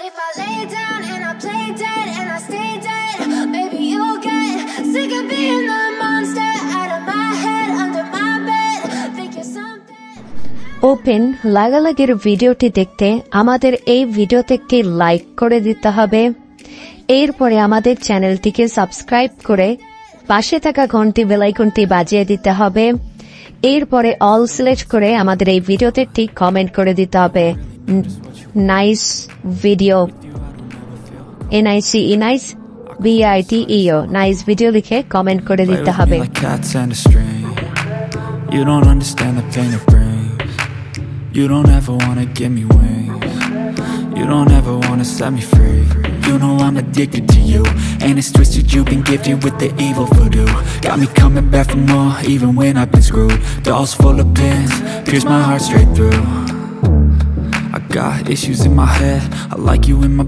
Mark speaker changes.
Speaker 1: But if I lay down and I play dead and I stay dead, maybe you'll get sick of being the monster out of my head, under my bed. Think you're something.
Speaker 2: Open লাগালাগির ভিডিওটি দেখতে আমাদের এই ভিডিওতে একটি like করে দিতে হবে। এরপরে আমাদের চ্যানেলটিকে সাবস্ক্রাইব করে পাশে থাকা ঘন্টি বেল আইকনটি বাজিয়ে দিতে হবে। এরপরে অল সিলেক্ট করে আমাদের এই ভিডিওতে একটি কমেন্ট করে দিতে হবে। Nice video, NICE nice BITEO nice video লিখে কমেন্ট করে দিতে হবে।
Speaker 3: You don't understand the pain it brings. You don't ever wanna give me wings. You don't ever wanna set me free. You know I'm addicted to you, and it's twisted, you've been gifted with the evil voodoo. Got me coming back for more, even when I've been screwed. Dolls full of pins, pierce my heart straight through. I got issues in my head, I like you in my